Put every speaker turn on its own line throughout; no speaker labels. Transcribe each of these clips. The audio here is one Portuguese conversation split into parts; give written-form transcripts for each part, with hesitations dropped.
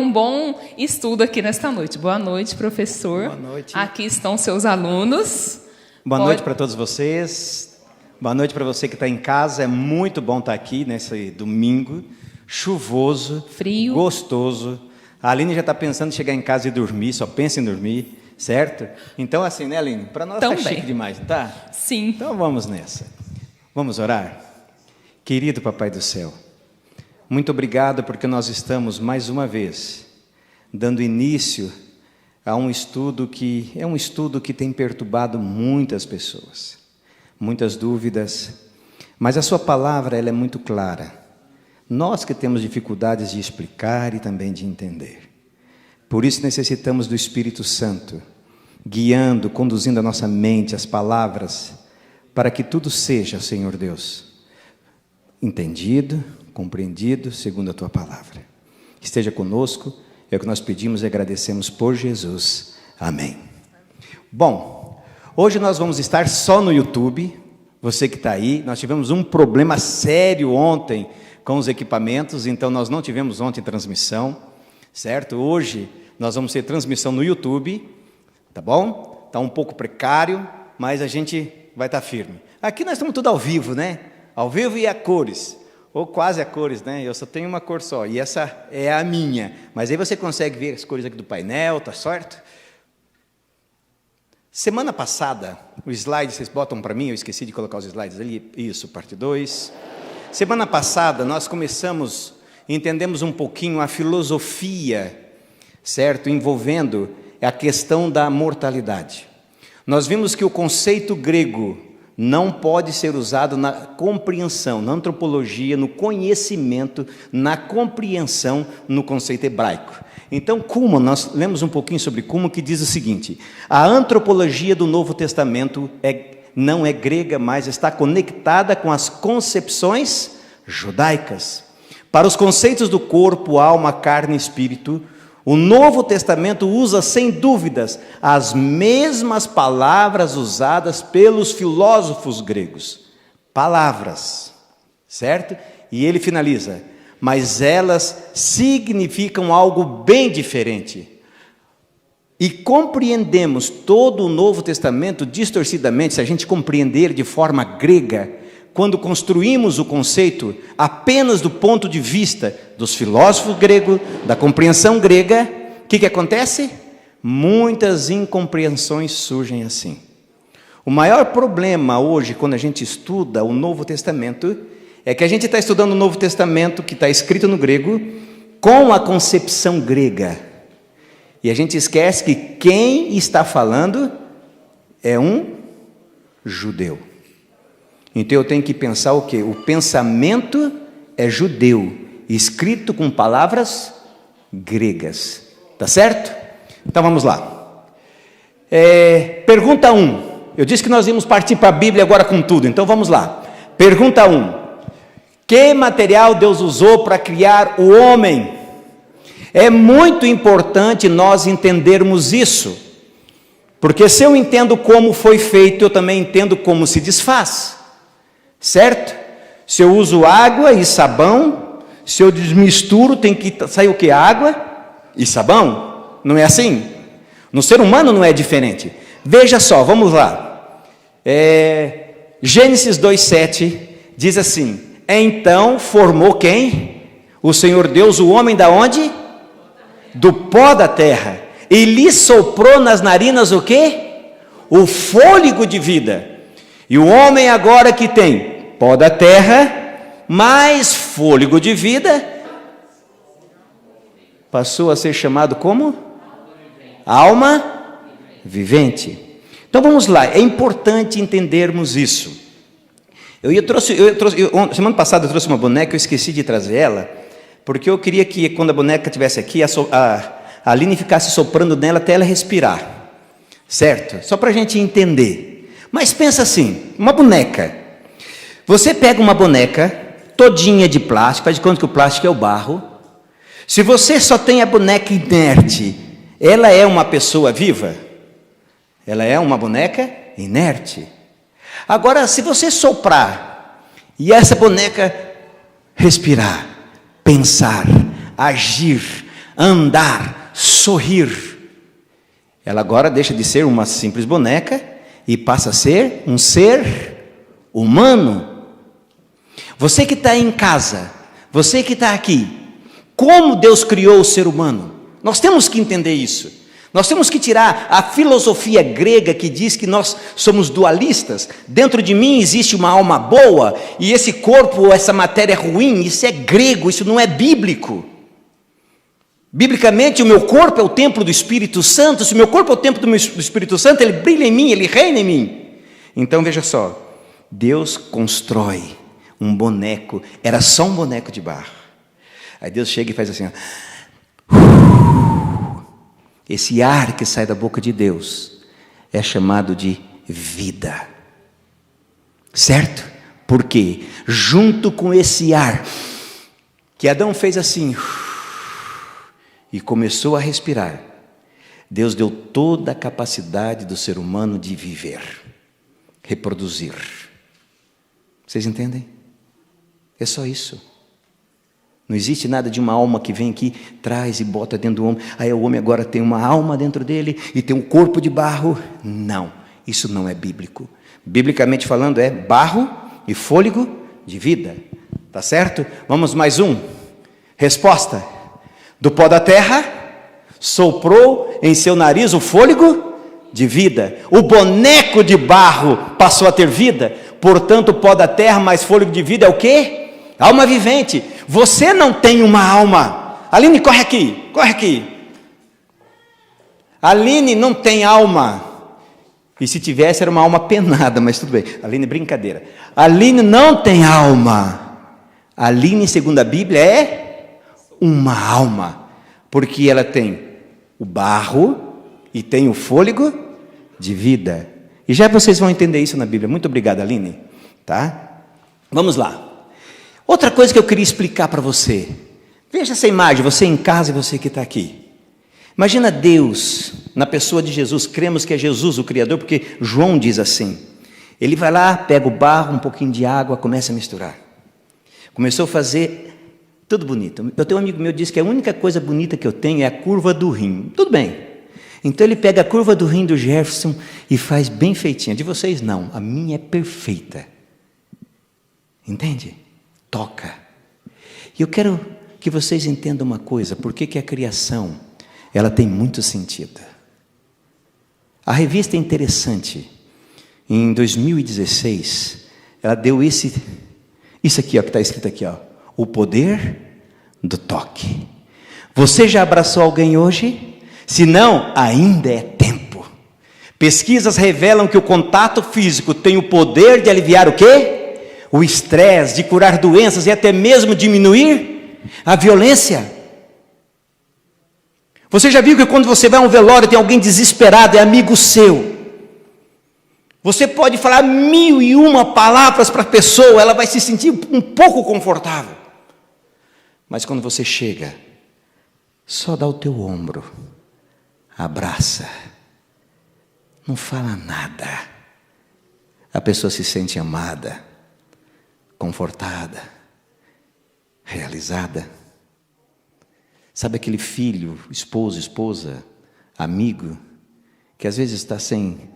Um bom estudo aqui nesta noite. Boa noite, professor.
Boa noite.
Aqui estão seus alunos.
Boa noite para todos vocês. Boa noite para você que está em casa. É muito bom estar aqui nesse domingo, chuvoso,
frio,
gostoso. A Aline já está pensando em chegar em casa e dormir, só pensa em dormir, certo? Então, assim, né, Aline? Para nós está chique demais, não tá?
Sim.
Então vamos nessa. Vamos orar? Querido Papai do Céu, muito obrigado porque nós estamos mais uma vez dando início a um estudo que é um estudo que tem perturbado muitas pessoas, muitas dúvidas, mas a sua palavra ela é muito clara. Nós que temos dificuldades de explicar e também de entender. Por isso necessitamos do Espírito Santo, guiando, conduzindo a nossa mente, as palavras, para que tudo seja, Senhor Deus, entendido, compreendido, segundo a Tua palavra. Esteja conosco, é o que nós pedimos e agradecemos por Jesus. Amém. Bom, hoje nós vamos estar só no YouTube, você que está aí. Nós tivemos um problema sério ontem com os equipamentos, então nós não tivemos ontem transmissão, certo? Hoje nós vamos ter transmissão no YouTube, tá bom? Está um pouco precário, mas a gente vai estar firme. Aqui nós estamos tudo ao vivo, né? Ao vivo e a cores, ou quase a cores, né? Eu só tenho uma cor só, e essa é a minha. Mas aí você consegue ver as cores aqui do painel, tá certo? Semana passada, o slide, vocês botam para mim, eu esqueci de colocar os slides ali, isso, parte 2. Semana passada nós entendemos um pouquinho a filosofia, certo? Envolvendo a questão da mortalidade. Nós vimos que o conceito grego não pode ser usado na compreensão, na antropologia, no conhecimento, na compreensão, no conceito hebraico. Então, Cullmann, nós lemos um pouquinho sobre Cullmann, que diz o seguinte: a antropologia do Novo Testamento não é grega, mas está conectada com as concepções judaicas. Para os conceitos do corpo, alma, carne e espírito, o Novo Testamento usa, sem dúvidas, as mesmas palavras usadas pelos filósofos gregos. Palavras, certo? E ele finaliza: mas elas significam algo bem diferente. E compreendemos todo o Novo Testamento distorcidamente, se a gente compreender de forma grega, quando construímos o conceito apenas do ponto de vista dos filósofos gregos, da compreensão grega, o que acontece? Muitas incompreensões surgem assim. O maior problema hoje, quando a gente estuda o Novo Testamento, é que a gente está estudando o Novo Testamento, que está escrito no grego, com a concepção grega. E a gente esquece que quem está falando é um judeu. Então eu tenho que pensar o quê? O pensamento é judeu, escrito com palavras gregas. Tá certo? Então vamos lá. Pergunta 1. Eu disse que nós íamos partir para a Bíblia agora com tudo, então vamos lá. Pergunta 1. Que material Deus usou para criar o homem? É muito importante nós entendermos isso, porque se eu entendo como foi feito, eu também entendo como se desfaz, certo? Se eu uso água e sabão, se eu desmisturo, tem que sair o que? Água e sabão? Não é assim? No ser humano não é diferente. Veja só, vamos lá. Gênesis 2:7 diz assim: então formou quem? O Senhor Deus, o homem da onde? Do pó da terra, e lhe soprou nas narinas o quê? O fôlego de vida. E o homem agora que tem pó da terra, mais fôlego de vida, passou a ser chamado como? Alma vivente. Então vamos lá, é importante entendermos isso. Semana passada eu trouxe uma boneca, eu esqueci de trazer ela, porque eu queria que quando a boneca estivesse aqui, a Aline ficasse soprando nela até ela respirar, certo? Só para a gente entender. Mas pensa assim, uma boneca, você pega uma boneca todinha de plástico, faz de conta que o plástico é o barro. Se você só tem a boneca inerte, ela é uma pessoa viva? Ela é uma boneca inerte. Agora, se você soprar e essa boneca respirar, pensar, agir, andar, sorrir. Ela agora deixa de ser uma simples boneca e passa a ser um ser humano. Você que está em casa, você que está aqui, como Deus criou o ser humano? Nós temos que entender isso. Nós temos que tirar a filosofia grega que diz que nós somos dualistas. Dentro de mim existe uma alma boa e esse corpo ou essa matéria é ruim. Isso é grego, isso não é bíblico. Biblicamente, o meu corpo é o templo do Espírito Santo. Se o meu corpo é o templo do Espírito Santo, ele brilha em mim, ele reina em mim. Então veja só, Deus constrói um boneco, era só um boneco de barro. Aí Deus chega e faz assim, ó. Esse ar que sai da boca de Deus é chamado de vida. Certo? Porque junto com esse ar que Adão fez assim e começou a respirar, Deus deu toda a capacidade do ser humano de viver, reproduzir. Vocês entendem? É só isso. Não existe nada de uma alma que vem aqui, traz e bota dentro do homem. Aí o homem agora tem uma alma dentro dele e tem um corpo de barro. Não, isso não é bíblico. Biblicamente falando é barro e fôlego de vida. Tá certo? Vamos mais um. Resposta. Do pó da terra, soprou em seu nariz o fôlego de vida. O boneco de barro passou a ter vida. Portanto, o pó da terra mais fôlego de vida é o quê? Alma vivente. Você não tem uma alma. Aline, corre aqui, corre aqui. Aline não tem alma. E se tivesse, era uma alma penada, mas tudo bem. Aline, brincadeira. Aline não tem alma. Aline, segundo a Bíblia, é uma alma. Porque ela tem o barro e tem o fôlego de vida. E já vocês vão entender isso na Bíblia. Muito obrigado, Aline. Tá? Vamos lá. Outra coisa que eu queria explicar para você. Veja essa imagem, você em casa e você que está aqui. Imagina Deus, na pessoa de Jesus, cremos que é Jesus o Criador, porque João diz assim. Ele vai lá, pega o barro, um pouquinho de água, começa a misturar. Começou a fazer tudo bonito. Eu tenho um amigo meu que diz que a única coisa bonita que eu tenho é a curva do rim. Tudo bem. Então ele pega a curva do rim do Jefferson e faz bem feitinha. De vocês não, a minha é perfeita. Entende? Toca. E eu quero que vocês entendam uma coisa, por que a criação, ela tem muito sentido. A revista é interessante, em 2016, ela deu isso aqui, ó, que está escrito aqui, ó, o poder do toque. Você já abraçou alguém hoje? Se não, ainda é tempo. Pesquisas revelam que o contato físico tem o poder de aliviar o quê? O estresse, de curar doenças e até mesmo diminuir a violência. Você já viu que quando você vai a um velório e tem alguém desesperado, é amigo seu. Você pode falar 1001 palavras para a pessoa, ela vai se sentir um pouco confortável. Mas quando você chega, só dá o teu ombro, abraça, não fala nada. A pessoa se sente amada, confortada, realizada. Sabe aquele filho, esposo, esposa, amigo, que às vezes está sem,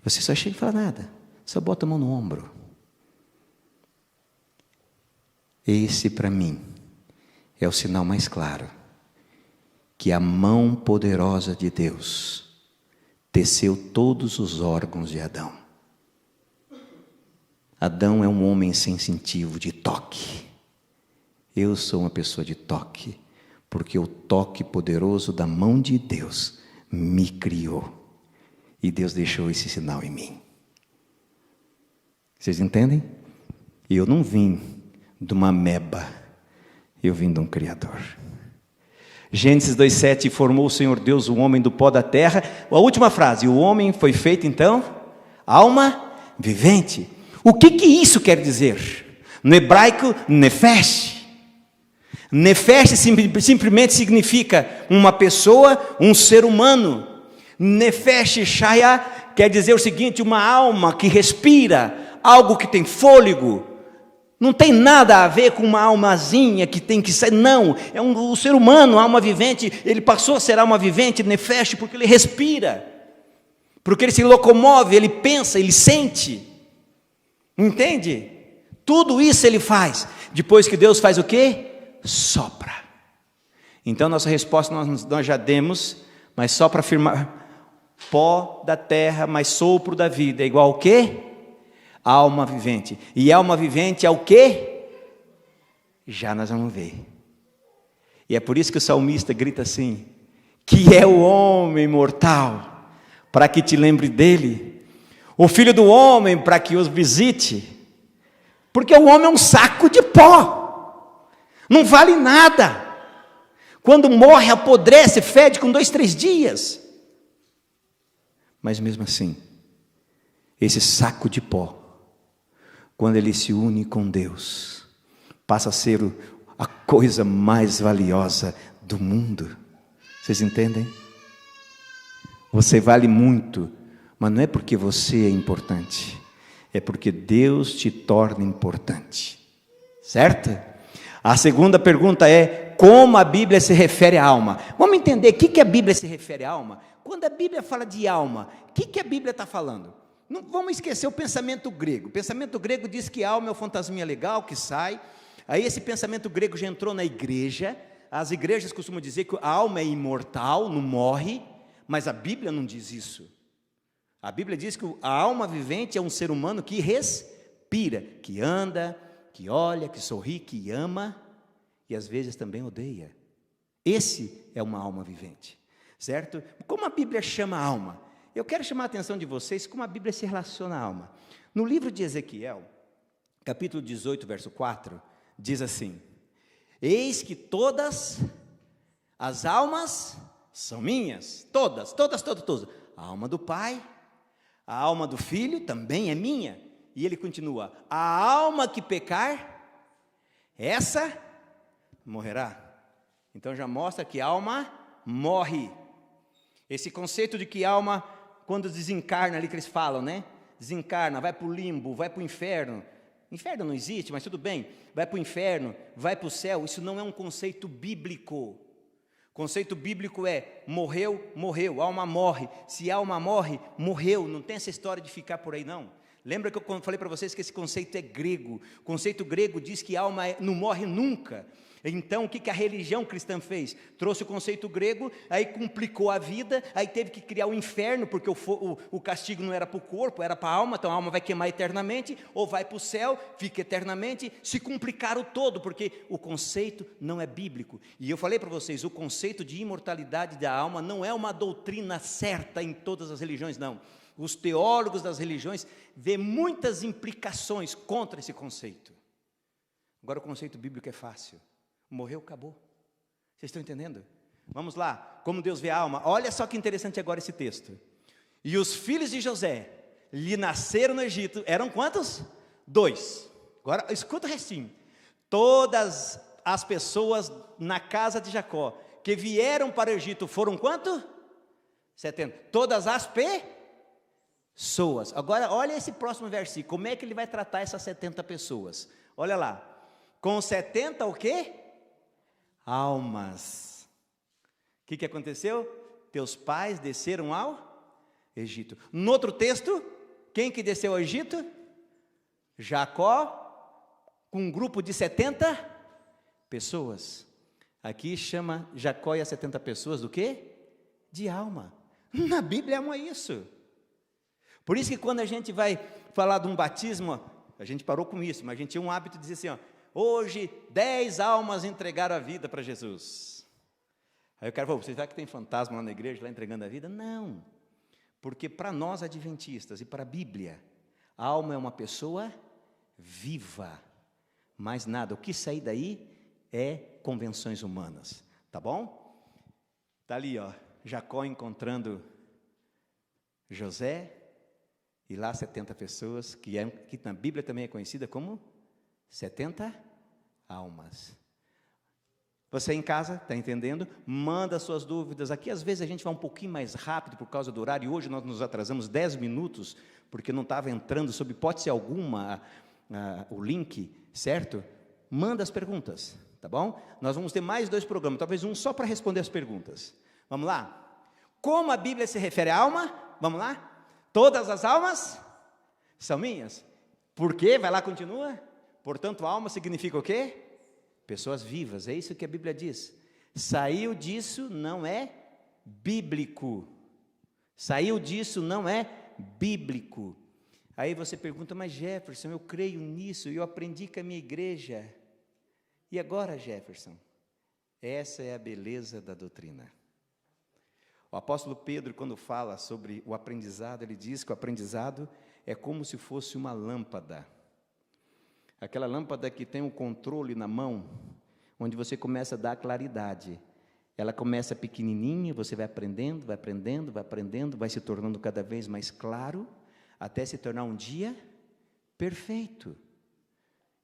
você só chega e fala nada, só bota a mão no ombro. Esse para mim é o sinal mais claro, que a mão poderosa de Deus teceu todos os órgãos de Adão. Adão é um homem sensitivo de toque. Eu sou uma pessoa de toque, porque o toque poderoso da mão de Deus me criou. E Deus deixou esse sinal em mim. Vocês entendem? Eu não vim de uma ameba, eu vim de um Criador. Gênesis 2,7, formou o Senhor Deus o homem do pó da terra. A última frase, o homem foi feito então, alma vivente. O que isso quer dizer? No hebraico, nefesh. Nefesh simplesmente significa uma pessoa, um ser humano. Nefesh shaya quer dizer o seguinte, uma alma que respira, algo que tem fôlego. Não tem nada a ver com uma almazinha que tem que sair, não. O ser humano, a alma vivente, ele passou a ser alma vivente, nefesh, porque ele respira, porque ele se locomove, ele pensa, ele sente. Entende? Tudo isso ele faz. Depois que Deus faz o quê? Sopra. Então nossa resposta nós já demos, mas só para afirmar: pó da terra, mais sopro da vida, é igual ao quê? Alma vivente. E alma vivente é o quê? Já nós vamos ver. E é por isso que o salmista grita assim: que é o homem mortal, para que te lembre dele, o filho do homem, para que os visite. Porque o homem é um saco de pó, não vale nada. Quando morre, apodrece, fede com 2, 3 dias. Mas mesmo assim, esse saco de pó, quando ele se une com Deus, passa a ser a coisa mais valiosa do mundo. Vocês entendem? Você vale muito, mas não é porque você é importante, é porque Deus te torna importante. Certo? A segunda pergunta é: como a Bíblia se refere à alma? Vamos entender o que a Bíblia se refere à alma? Quando a Bíblia fala de alma, o que a Bíblia está falando? Não vamos esquecer o pensamento grego. O pensamento grego diz que a alma é o fantasminha legal que sai. Aí esse pensamento grego já entrou na igreja. As igrejas costumam dizer que a alma é imortal, não morre, mas a Bíblia não diz isso. A Bíblia diz que a alma vivente é um ser humano que respira, que anda, que olha, que sorri, que ama e às vezes também odeia. Esse é uma alma vivente, certo? Como a Bíblia chama a alma? Eu quero chamar a atenção de vocês como a Bíblia se relaciona à alma. No livro de Ezequiel, capítulo 18, verso 4, diz assim: eis que todas as almas são minhas, todas. A alma do Pai, a alma do Filho também é minha. E ele continua: a alma que pecar, essa morrerá. Então já mostra que a alma morre. Esse conceito de que alma, quando desencarna ali que eles falam, né? Desencarna, vai para o limbo, vai para o inferno. Inferno não existe, mas tudo bem. Vai para o inferno, vai para o céu. Isso não é um conceito bíblico. Conceito bíblico é: morreu, morreu, a alma morre. Se a alma morre, morreu. Não tem essa história de ficar por aí, não. Lembra que eu falei para vocês que esse conceito é grego. O conceito grego diz que a alma não morre nunca. Então o que a religião cristã fez? Trouxe o conceito grego, aí complicou a vida, aí teve que criar o inferno, porque o castigo não era para o corpo, era para a alma. Então a alma vai queimar eternamente, ou vai para o céu, fica eternamente. Se complicaram todo, porque o conceito não é bíblico. E eu falei para vocês, o conceito de imortalidade da alma não é uma doutrina certa em todas as religiões, não. Os teólogos das religiões vêem muitas implicações contra esse conceito. Agora o conceito bíblico é fácil. Morreu, acabou. Vocês estão entendendo? Vamos lá, como Deus vê a alma. Olha só que interessante agora esse texto. E os filhos de José lhe nasceram no Egito. Eram quantos? 2. Agora escuta o restinho. Todas as pessoas na casa de Jacó que vieram para o Egito foram quanto? 70. Todas as pessoas. Agora olha esse próximo versículo. Como é que ele vai tratar essas 70 pessoas? Olha lá. Com 70 o quê? Almas. O que aconteceu? Teus pais desceram ao Egito. No outro texto, quem que desceu ao Egito? Jacó, com um grupo de 70 pessoas. Aqui chama Jacó e as 70 pessoas do quê? De alma. Na Bíblia é isso. Por isso que quando a gente vai falar de um batismo, a gente parou com isso, mas a gente tinha um hábito de dizer assim, ó: hoje 10 almas entregaram a vida para Jesus. Aí o cara falou: você sabe que tem fantasma lá na igreja, lá entregando a vida? Não, porque para nós adventistas e para a Bíblia, a alma é uma pessoa viva, mais nada. O que sair daí é convenções humanas, tá bom? Está ali, ó, Jacó encontrando José, e lá 70 pessoas, que na Bíblia também é conhecida como 70 almas. Você em casa, está entendendo? Manda suas dúvidas. Aqui às vezes a gente vai um pouquinho mais rápido por causa do horário. Hoje nós nos atrasamos 10 minutos, porque não estava entrando, sob hipótese alguma, o link, certo? Manda as perguntas, tá bom? Nós vamos ter mais 2 programas, talvez um só para responder as perguntas. Vamos lá? Como a Bíblia se refere à alma? Vamos lá? Todas as almas são minhas. Por quê? Vai lá, continua. Portanto, alma significa o quê? Pessoas vivas, é isso que a Bíblia diz. Saiu disso, não é bíblico. Saiu disso, não é bíblico. Aí você pergunta, mas Jefferson, eu creio nisso, eu aprendi com a minha igreja. E agora, Jefferson? Essa é a beleza da doutrina. O apóstolo Pedro, quando fala sobre o aprendizado, ele diz que o aprendizado é como se fosse uma lâmpada. Aquela lâmpada que tem um controle na mão, onde você começa a dar claridade. Ela começa pequenininha, você vai aprendendo, vai aprendendo, vai aprendendo, vai se tornando cada vez mais claro, até se tornar um dia perfeito.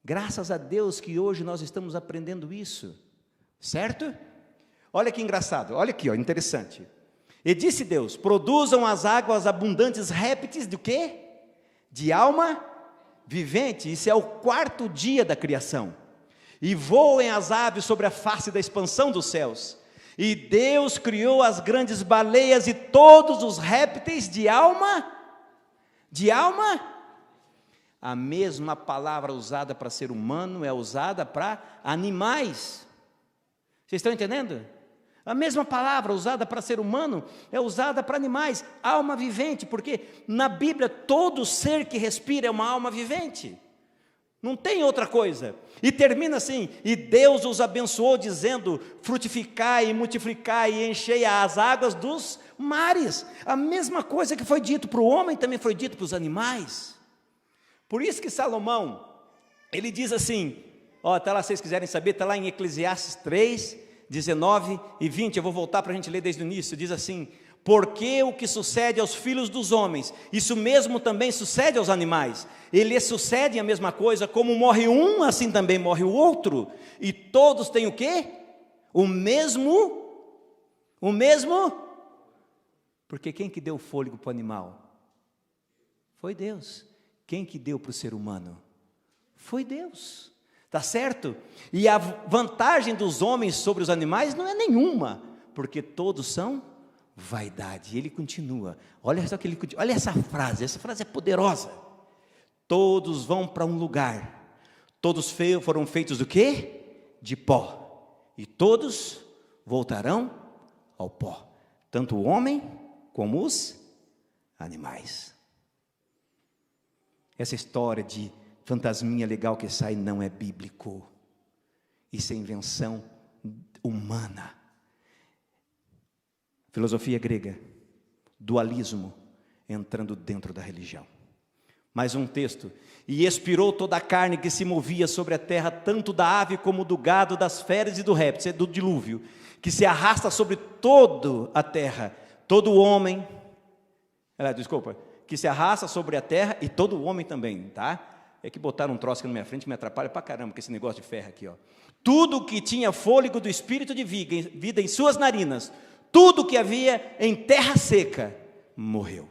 Graças a Deus que hoje nós estamos aprendendo isso, certo? Olha que engraçado, olha aqui, ó, interessante. E disse Deus, produzam as águas abundantes répteis do quê? De alma vivente. Isso é o 4º dia da criação. E voem as aves sobre a face da expansão dos céus. E Deus criou as grandes baleias e todos os répteis de alma. A mesma palavra usada para ser humano é usada para animais. Vocês estão entendendo? A mesma palavra usada para ser humano é usada para animais, alma vivente, porque na Bíblia todo ser que respira é uma alma vivente, não tem outra coisa. E termina assim, e Deus os abençoou dizendo, frutificai e multiplicai e enchei as águas dos mares. A mesma coisa que foi dito para o homem também foi dito para os animais. Por isso que Salomão, ele diz assim, está lá, se vocês quiserem saber, está lá em Eclesiastes 3, 19 e 20, eu vou voltar para a gente ler desde o início, diz assim, porque o que sucede aos filhos dos homens, isso mesmo também sucede aos animais, eles sucedem a mesma coisa, como morre um, assim também morre o outro, e todos têm o quê? O mesmo, porque quem que deu o fôlego para o animal? Foi Deus. Quem que deu para o ser humano? Foi Deus. Tá certo? E a vantagem dos homens sobre os animais não é nenhuma, porque todos são vaidade. E ele continua, olha essa frase é poderosa. Todos vão para um lugar, todos foram feitos do quê? De pó, e todos voltarão ao pó, tanto o homem como os animais. Essa história de fantasminha legal que sai não é bíblico. Isso é invenção humana. Filosofia grega, dualismo entrando dentro da religião. Mais um texto. E expirou toda a carne que se movia sobre a terra, tanto da ave como do gado, das feras e do réptil, isso é do dilúvio, que se arrasta sobre toda a terra, todo homem, que se arrasta sobre a terra e todo homem também, tá? É que botaram um troço aqui na minha frente que me atrapalha pra caramba, com esse negócio de ferro aqui, ó. Tudo que tinha fôlego do espírito de vida em suas narinas, tudo que havia em terra seca, morreu.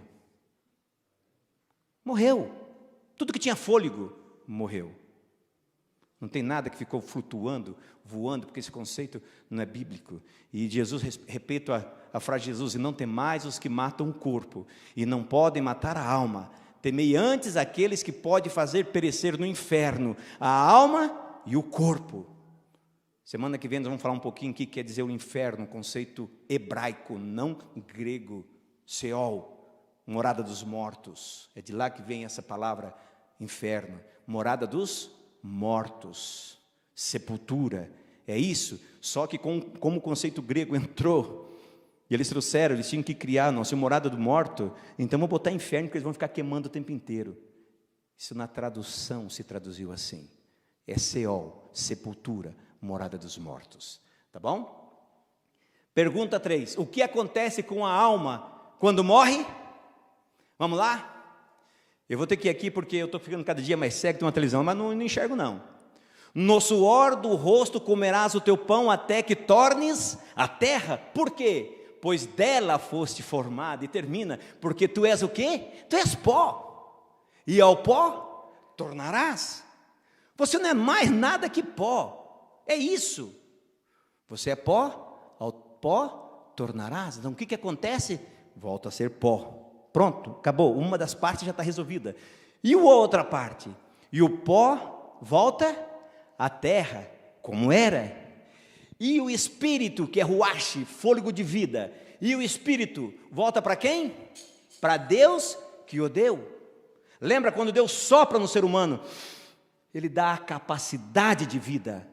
Morreu. Tudo que tinha fôlego, morreu. Não tem nada que ficou flutuando, voando, porque esse conceito não é bíblico. E Jesus, repito a frase de Jesus, e não temais os que matam o corpo, e não podem matar a alma. Temei antes aqueles que podem fazer perecer no inferno a alma e o corpo. Semana que vem nós vamos falar um pouquinho o que quer dizer o inferno, um conceito hebraico, não grego, Seol, morada dos mortos. É de lá que vem essa palavra inferno, morada dos mortos, sepultura, é isso. Só que como o conceito grego entrou, e eles trouxeram, eles tinham que criar nossa morada do morto, então vou botar inferno, porque eles vão ficar queimando o tempo inteiro. Isso na tradução se traduziu assim, é Seol, sepultura, morada dos mortos, tá bom? Pergunta 3, o que acontece com a alma quando morre? Vamos lá? Eu vou ter que ir aqui porque eu estou ficando cada dia mais cego, tem uma televisão, mas não enxergo não. No suor do rosto comerás o teu pão até que tornes a terra. Por quê? Pois dela foste formado, e termina, porque tu és o quê? Tu és pó, e ao pó tornarás. Você não é mais nada que pó. É isso. Você é pó, ao pó tornarás. Então o que acontece? Volta a ser pó. Pronto, acabou. Uma das partes já está resolvida. E a outra parte? E o pó volta à terra, como era. E o espírito, que é ruach, fôlego de vida. E o espírito volta para quem? Para Deus que o deu. Lembra quando Deus sopra no ser humano? Ele dá a capacidade de vida.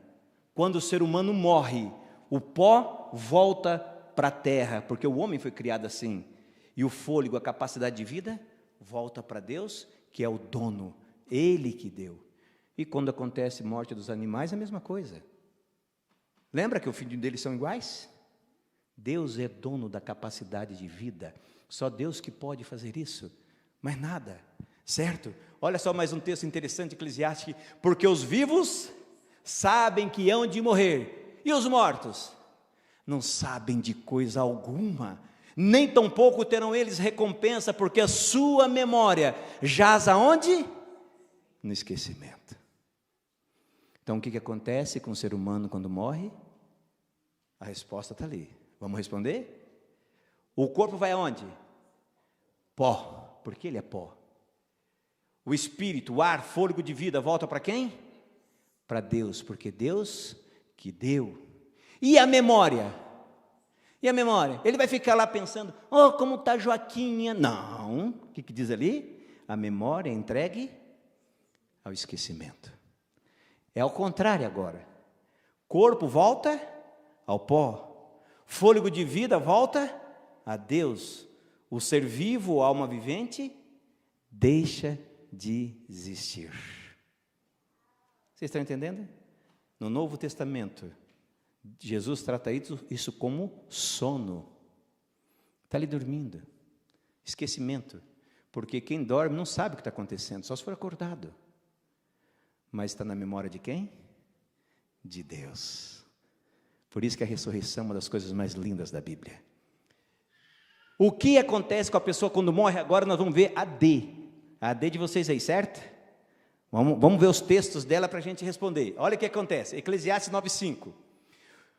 Quando o ser humano morre, o pó volta para a terra, porque o homem foi criado assim. E o fôlego, a capacidade de vida, volta para Deus, que é o dono, Ele que deu. E quando acontece morte dos animais, é a mesma coisa. Lembra que o fim deles são iguais? Deus é dono da capacidade de vida. Só Deus que pode fazer isso. Mais nada, certo? Olha só mais um texto interessante, Eclesiastes. Porque os vivos sabem que hão de morrer, e os mortos não sabem de coisa alguma, nem tampouco terão eles recompensa, porque a sua memória jaz aonde? No esquecimento. Então o que acontece com o ser humano quando morre? A resposta está ali. Vamos responder? O corpo vai aonde? Pó, porque ele é pó. O espírito, o ar, fôlego de vida volta para quem? Para Deus, porque Deus que deu. E a memória? E a memória? Ele vai ficar lá pensando, oh, como está Joaquinha? Não, o que diz ali? A memória é entregue ao esquecimento. É ao contrário agora. Corpo volta ao pó. Fôlego de vida volta a Deus. O ser vivo, a alma vivente, deixa de existir. Vocês estão entendendo? No Novo Testamento, Jesus trata isso como sono. Está ali dormindo. Esquecimento. Porque quem dorme não sabe o que está acontecendo, só se for acordado. Mas está na memória de quem? De Deus. Por isso que a ressurreição é uma das coisas mais lindas da Bíblia. O que acontece com a pessoa quando morre? Agora nós vamos ver a D. A D de vocês aí, certo? Vamos ver os textos dela para a gente responder. Olha o que acontece. Eclesiastes 9:5.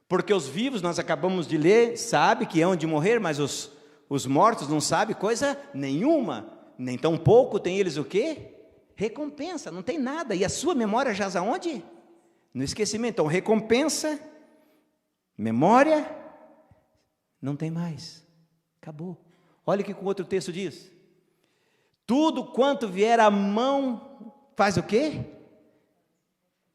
Porque os vivos, nós acabamos de ler, sabem que hão de morrer, mas os mortos não sabem coisa nenhuma. Nem tão pouco tem eles o quê? Recompensa, não tem nada. E a sua memória jaz aonde? No esquecimento. Então, recompensa, memória, não tem mais. Acabou. Olha o que o outro texto diz. Tudo quanto vier à mão, faz o quê?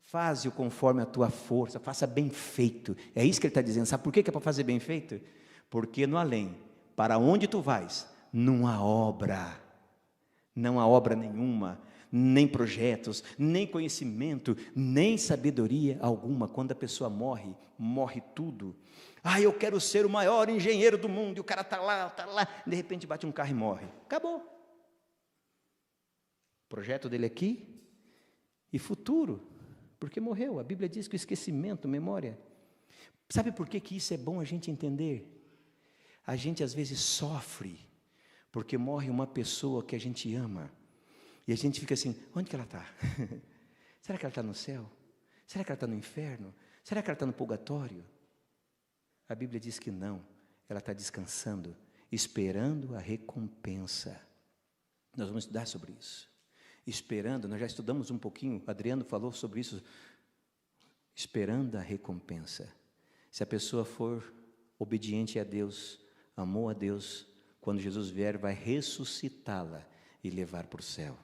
Faze-o conforme a tua força, faça bem feito. É isso que ele está dizendo. Sabe por que é para fazer bem feito? Porque no além, para onde tu vais, não há obra nenhuma, nem projetos, nem conhecimento, nem sabedoria alguma. Quando a pessoa morre, morre tudo. Eu quero ser o maior engenheiro do mundo, e o cara está lá, de repente bate um carro e morre. Acabou. O projeto dele aqui e futuro, porque morreu. A Bíblia diz que o esquecimento, memória. Sabe por que isso é bom a gente entender? A gente às vezes sofre, porque morre uma pessoa que a gente ama, e a gente fica assim, onde que ela está? Será que ela está no céu? Será que ela está no inferno? Será que ela está no purgatório? A Bíblia diz que não, ela está descansando, esperando a recompensa. Nós vamos estudar sobre isso. Esperando, nós já estudamos um pouquinho, Adriano falou sobre isso, esperando a recompensa. Se a pessoa for obediente a Deus, amou a Deus, quando Jesus vier, vai ressuscitá-la e levar para o céu.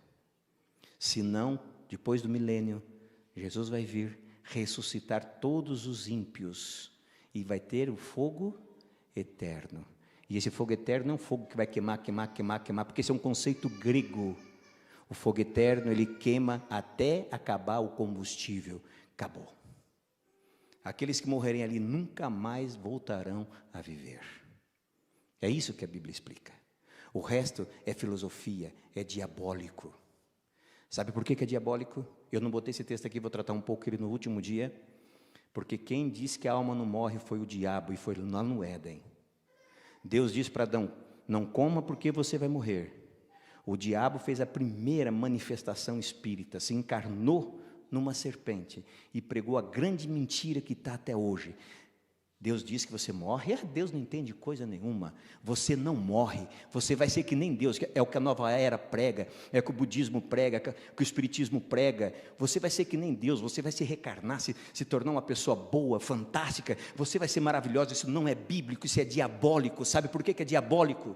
Se não, depois do milênio, Jesus vai vir ressuscitar todos os ímpios e vai ter o fogo eterno. E esse fogo eterno não é um fogo que vai queimar, porque esse é um conceito grego. O fogo eterno, ele queima até acabar o combustível. Acabou. Aqueles que morrerem ali nunca mais voltarão a viver. É isso que a Bíblia explica. O resto é filosofia, é diabólico. Sabe por que é diabólico? Eu não botei esse texto aqui, vou tratar um pouco ele no último dia. Porque quem disse que a alma não morre foi o diabo, e foi lá no Éden. Deus disse para Adão, não coma porque você vai morrer. O diabo fez a primeira manifestação espírita, se encarnou numa serpente e pregou a grande mentira que está até hoje. Deus diz que você morre, Deus não entende coisa nenhuma. Você não morre, você vai ser que nem Deus. É o que a nova era prega, é o que o budismo prega, que o espiritismo prega. Você vai ser que nem Deus, você vai se reencarnar, se tornar uma pessoa boa, fantástica. Você vai ser maravilhosa. Isso não é bíblico, isso é diabólico. Sabe por que é diabólico?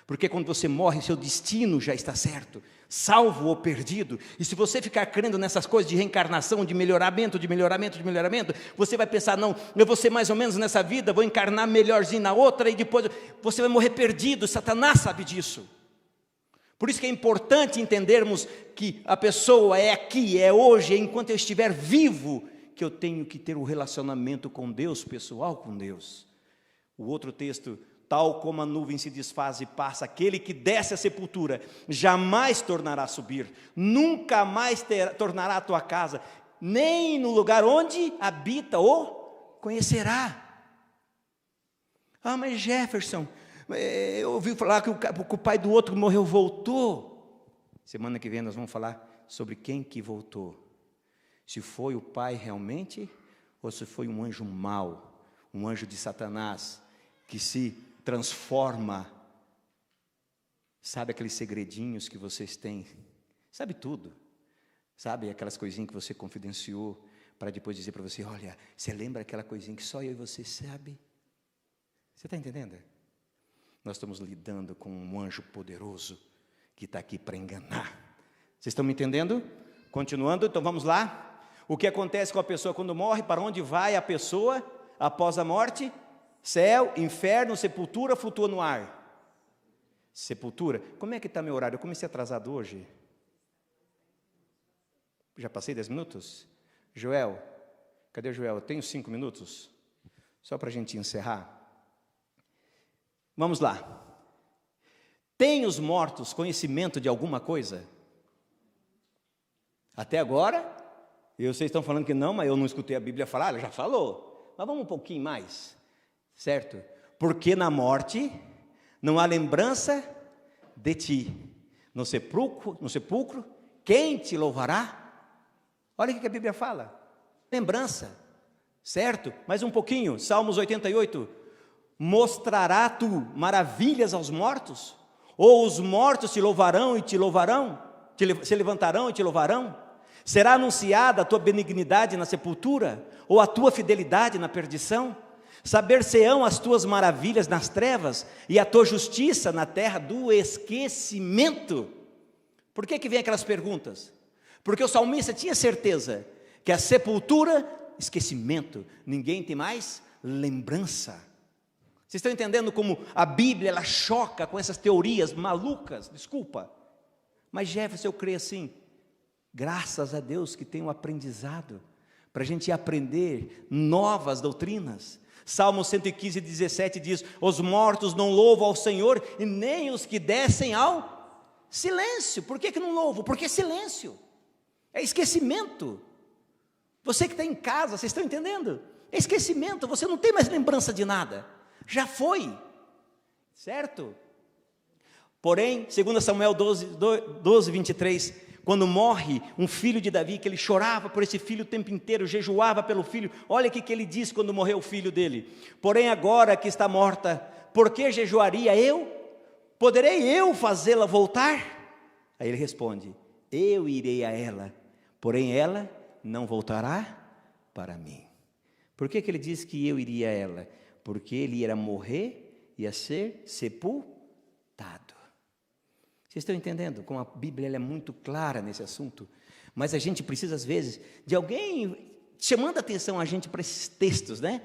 Porque quando você morre, seu destino já está certo, salvo ou perdido. E se você ficar crendo nessas coisas de reencarnação, de melhoramento, você vai pensar, não, eu vou ser mais ou menos nessa vida, vou encarnar melhorzinho na outra, e depois você vai morrer perdido. Satanás sabe disso. Por isso que é importante entendermos que a pessoa é aqui, é hoje, é enquanto eu estiver vivo, que eu tenho que ter um relacionamento com Deus, pessoal com Deus. O outro texto: tal como a nuvem se desfaz e passa, aquele que desce à sepultura jamais tornará a subir, nunca mais tornará a tua casa, nem no lugar onde habita o conhecerá. Mas Jefferson, eu ouvi falar que o pai do outro que morreu voltou. Semana que vem nós vamos falar sobre quem que voltou, se foi o pai realmente, ou se foi um anjo mau, um anjo de Satanás, que se transforma. Sabe aqueles segredinhos que vocês têm? Sabe tudo. Sabe aquelas coisinhas que você confidenciou, para depois dizer para você, olha, você lembra aquela coisinha que só eu e você sabe? Você está entendendo? Nós estamos lidando com um anjo poderoso, que está aqui para enganar. Vocês estão me entendendo? Continuando, então vamos lá. O que acontece com a pessoa quando morre? Para onde vai a pessoa após a morte? Céu, inferno, sepultura, flutua no ar. Sepultura. Como é que está meu horário? Eu comecei atrasado hoje. Já passei 10 minutos? Joel, cadê o Joel? Eu tenho 5 minutos? Só para a gente encerrar. Vamos lá. Tem os mortos conhecimento de alguma coisa? Até agora, vocês estão falando que não, mas eu não escutei a Bíblia falar, ela já falou. Mas vamos um pouquinho mais. Certo? Porque na morte não há lembrança de ti. No sepulcro, quem te louvará? Olha o que a Bíblia fala. Lembrança. Certo? Mais um pouquinho. Salmos 88. Mostrará tu maravilhas aos mortos? Ou os mortos te louvarão e te louvarão? Se levantarão e te louvarão? Será anunciada a tua benignidade na sepultura? Ou a tua fidelidade na perdição? Saber-se-ão as tuas maravilhas nas trevas e a tua justiça na terra do esquecimento. Por que vem aquelas perguntas? Porque o salmista tinha certeza que a sepultura, esquecimento, ninguém tem mais lembrança. Vocês estão entendendo como a Bíblia ela choca com essas teorias malucas? Desculpa, mas Jefferson, eu creio assim, graças a Deus que tem um aprendizado para a gente aprender novas doutrinas. Salmo 115, 17 diz: os mortos não louvam ao Senhor, e nem os que descem ao silêncio. Por que não louvam? Porque é silêncio, é esquecimento. Você que está em casa, vocês estão entendendo? É esquecimento, você não tem mais lembrança de nada, já foi, certo? Porém, 2 Samuel 12, 23, quando morre um filho de Davi, que ele chorava por esse filho o tempo inteiro, jejuava pelo filho, olha o que ele disse quando morreu o filho dele: porém agora que está morta, por que jejuaria eu? Poderei eu fazê-la voltar? Aí ele responde: eu irei a ela, porém ela não voltará para mim. Por que ele disse que eu iria a ela? Porque ele ia morrer, ia ser sepultado. Vocês estão entendendo como a Bíblia ela é muito clara nesse assunto? Mas a gente precisa às vezes de alguém chamando a atenção a gente para esses textos, né?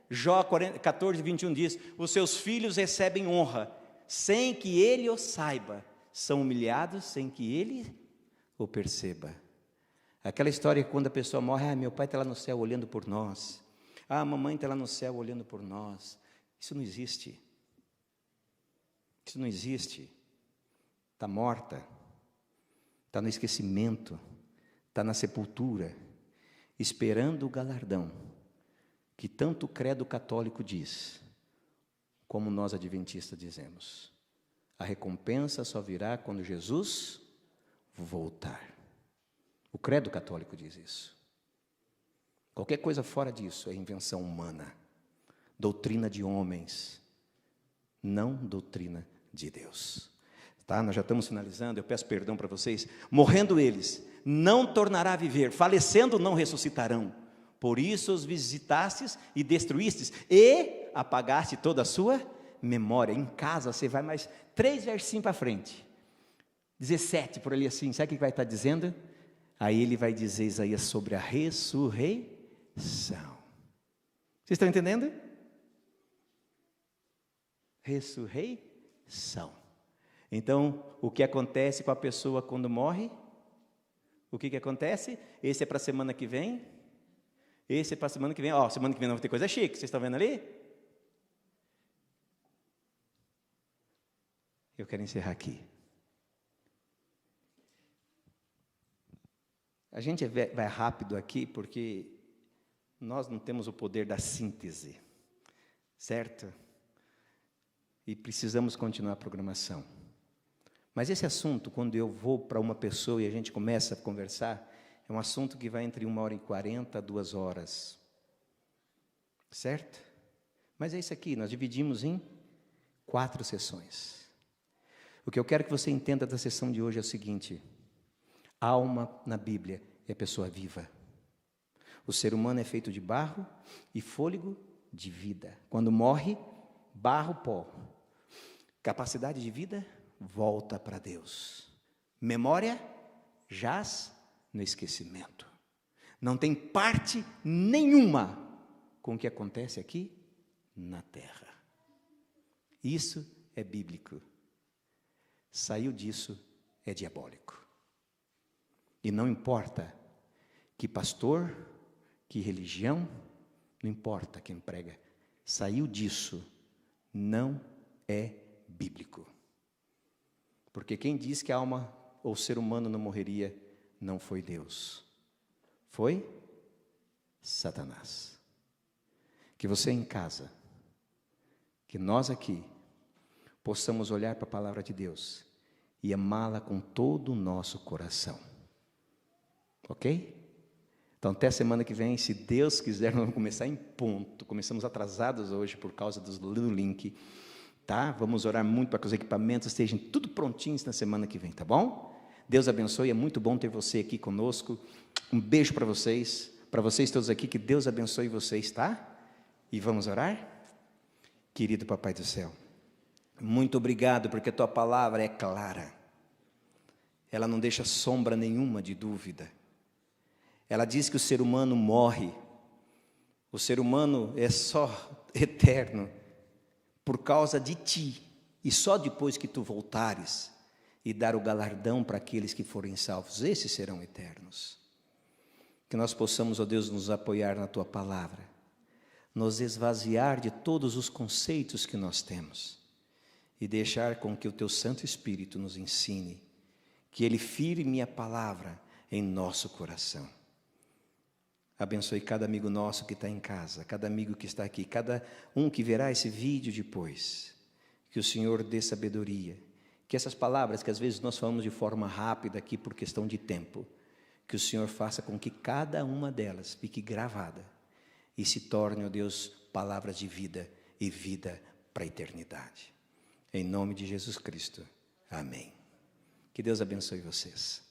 Jó 14, 21 diz: os seus filhos recebem honra, sem que ele o saiba, são humilhados sem que ele o perceba. Aquela história que quando a pessoa morre, meu pai está lá no céu olhando por nós, a mamãe está lá no céu olhando por nós. Isso não existe. Isso não existe. Está morta, está no esquecimento, está na sepultura, esperando o galardão, que tanto o credo católico diz, como nós adventistas dizemos. A recompensa só virá quando Jesus voltar. O credo católico diz isso. Qualquer coisa fora disso é invenção humana, doutrina de homens, não doutrina de Deus. Tá? Nós já estamos finalizando, eu peço perdão para vocês. Morrendo eles, não tornará a viver, falecendo não ressuscitarão. Por isso os visitastes e destruístes, e apagaste toda a sua memória. Em casa você vai mais 3 versinhos para frente, 17 por ali assim, sabe o que vai estar dizendo? Aí ele vai dizer, Isaías, sobre a ressurreição. Vocês estão entendendo? Ressurreição. Então, o que acontece com a pessoa quando morre? O que acontece? Esse é para a semana que vem. Esse é para a semana que vem. Ó, semana que vem não vai ter coisa chique. Vocês estão vendo ali? Eu quero encerrar aqui. A gente vai rápido aqui porque nós não temos o poder da síntese, certo? E precisamos continuar a programação. Mas esse assunto, quando eu vou para uma pessoa e a gente começa a conversar, é um assunto que vai entre 1h40 a 2 horas. Certo? Mas é isso aqui, nós dividimos em 4 sessões. O que eu quero que você entenda da sessão de hoje é o seguinte: alma na Bíblia é pessoa viva. O ser humano é feito de barro e fôlego de vida. Quando morre, barro, pó. Capacidade de vida volta para Deus. Memória jaz no esquecimento. Não tem parte nenhuma com o que acontece aqui na terra. Isso é bíblico. Saiu disso, é diabólico. E não importa que pastor, que religião, não importa quem prega, saiu disso, não é bíblico. Porque quem diz que a alma ou o ser humano não morreria, não foi Deus. Foi Satanás. Que você em casa, que nós aqui, possamos olhar para a palavra de Deus e amá-la com todo o nosso coração. Ok? Então até semana que vem, se Deus quiser, nós vamos começar em ponto. Começamos atrasados hoje por causa do link. Tá? Vamos orar muito para que os equipamentos estejam tudo prontinhos na semana que vem, tá bom? Deus abençoe, é muito bom ter você aqui conosco. Um beijo para vocês todos aqui, que Deus abençoe vocês, tá? E vamos orar? Querido Papai do Céu, muito obrigado porque a Tua palavra é clara. Ela não deixa sombra nenhuma de dúvida. Ela diz que o ser humano morre. O ser humano é só eterno por causa de Ti. E só depois que Tu voltares e dar o galardão para aqueles que forem salvos, esses serão eternos. Que nós possamos, ó Deus, nos apoiar na Tua palavra, nos esvaziar de todos os conceitos que nós temos e deixar com que o Teu Santo Espírito nos ensine, que Ele firme a palavra em nosso coração. Abençoe cada amigo nosso que está em casa, cada amigo que está aqui, cada um que verá esse vídeo depois. Que o Senhor dê sabedoria, que essas palavras que às vezes nós falamos de forma rápida aqui por questão de tempo, que o Senhor faça com que cada uma delas fique gravada e se torne, ó Deus, palavras de vida e vida para a eternidade. Em nome de Jesus Cristo. Amém. Que Deus abençoe vocês.